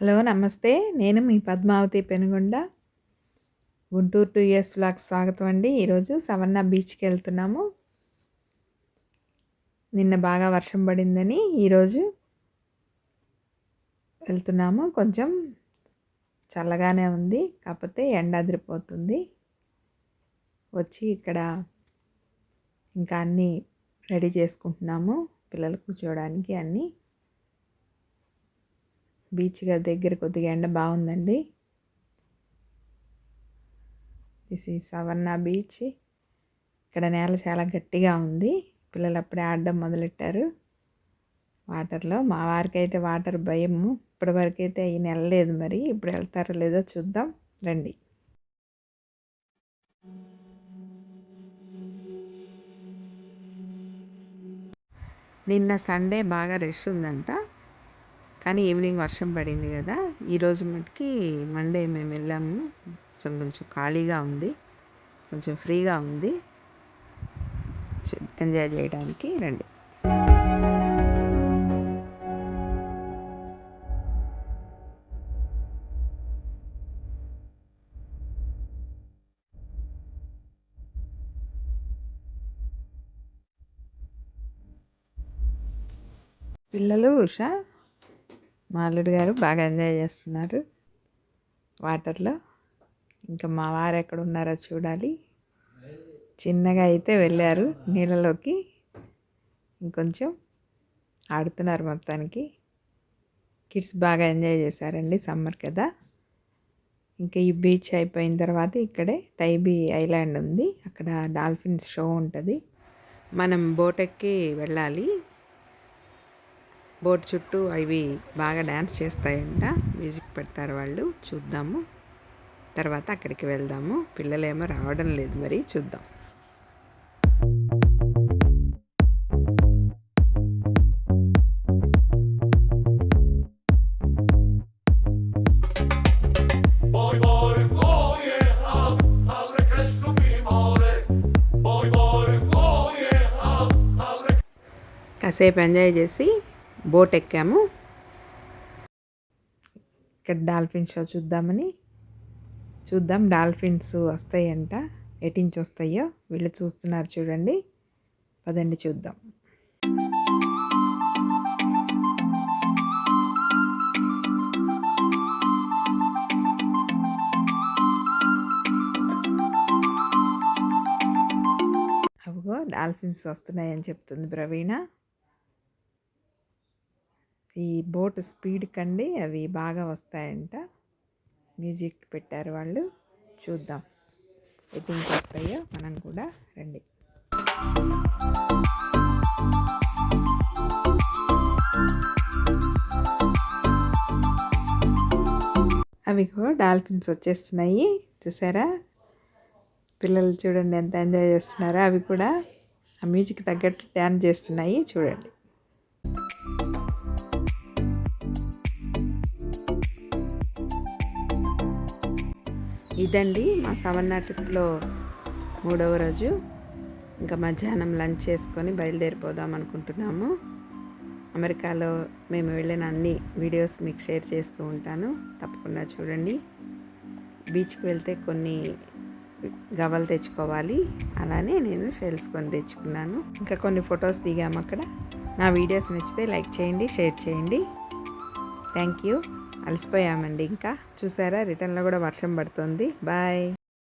Hello నమస్తే. నేను మీ Padmavati Penugonda. Guntur 2 years vlogs స్వాగతం అండి. ఈరోజు సవర్ణ బీచ్‌కెళ్తున్నాము. నిన్న బాగా వర్షం పడిందని ఈరోజు వెళ్తున్నాము. కొంచెం చల్లగానే ఉంది. కాకపోతే ఎండ అదిరిపోతుంది. వచ్చి ఇక్కడ ఇంకా అన్నీ రెడీ చేసుకుంటున్నాము. పిల్లలు కూర్చోవడానికి అన్నీ. బీచ్ దగ్గర కొద్దిగా ఎండ బాగుందండి. This is Savarna beach. ఇక్కడ నేల చాలా గట్టిగా ఉంది. పిల్లలు అప్పుడే ఆడడం మొదలెట్టారు వాటర్లో. మా వారికి అయితే వాటర్ భయము. ఇప్పటివరకు అయితే ఈయన వెళ్ళలేదు, మరి ఇప్పుడు వెళ్తారో లేదో చూద్దాం రండి. నిన్న సండే బాగా రష్ ఉందంట, కానీ ఈవినింగ్ వర్షం పడింది కదా. ఈరోజు మటుకి మండే మేము వెళ్ళాము. కొంచెం ఖాళీగా ఉంది, కొంచెం ఫ్రీగా ఉంది. ఎంజాయ్ చేయడానికి రండి. పిల్లలు ఉషా, మా అల్లుడు గారు బాగా ఎంజాయ్ చేస్తున్నారు వాటర్లో. ఇంకా మా వారు ఎక్కడ ఉన్నారో చూడాలి. చిన్నగా అయితే వెళ్ళారు నీళ్ళలోకి, ఇంకొంచెం ఆడుతున్నారు. మొత్తానికి కిడ్స్ బాగా ఎంజాయ్ చేశారండి, సమ్మర్ కదా. ఇంకా ఈ బీచ్ అయిపోయిన తర్వాత ఇక్కడే తైబీ ఐలాండ్ ఉంది. అక్కడ డాల్ఫిన్స్ షో ఉంటుంది. మనం బోట్ ఎక్కి వెళ్ళాలి. బోట్ చుట్టూ అవి బాగా డ్యాన్స్ చేస్తాయంట, మ్యూజిక్ పెడతారు వాళ్ళు. చూద్దాము, తర్వాత అక్కడికి వెళ్దాము. పిల్లలేమో రావడం లేదు, మరి చూద్దాం. కాసేపు ఎంజాయ్ చేసి బోట్ ఎక్కాము. ఇక్కడ డాల్ఫిన్ షో చూద్దాం. డాల్ఫిన్స్ వస్తాయంట, ఎటించి వస్తాయో వీళ్ళు చూస్తున్నారు చూడండి. పదండి చూద్దాం. అవిగో డాల్ఫిన్స్ వస్తున్నాయని చెప్తుంది ప్రవీణ. ఈ బోట్ స్పీడ్ కండి అవి బాగా వస్తాయంట, మ్యూజిక్ పెట్టారు వాళ్ళు. చూద్దాం ఎటు వస్తాయో మనం కూడా రండి. అవి కూడా డాల్ఫిన్స్ వచ్చేస్తున్నాయి, చూసారా? పిల్లలు చూడండి ఎంత ఎంజాయ్ చేస్తున్నారో. అవి కూడా ఆ మ్యూజిక్ తగ్గట్టు డ్యాన్స్ చేస్తున్నాయి, చూడండి. ఇదండి మా సవర్ణ ట్రిప్లో 3వ రోజు. ఇంకా మధ్యాహ్నం లంచ్ చేసుకొని బయలుదేరిపోదాం అనుకుంటున్నాము. అమెరికాలో మేము వెళ్ళిన అన్ని వీడియోస్ మీకు షేర్ చేస్తూ ఉంటాను, తప్పకుండా చూడండి. బీచ్కి వెళ్తే కొన్ని గవ్వలు తెచ్చుకోవాలి, అలానే నేను షెల్స్ కొని తెచ్చుకున్నాను. ఇంకా కొన్ని ఫొటోస్ దిగాము అక్కడ. నా వీడియోస్ నచ్చితే లైక్ చేయండి, షేర్ చేయండి. Thank you. అలసిపోయామండి. ఇంకా చూసారా, రిటర్న్లో కూడా వర్షం పడుతుంది. బాయ్.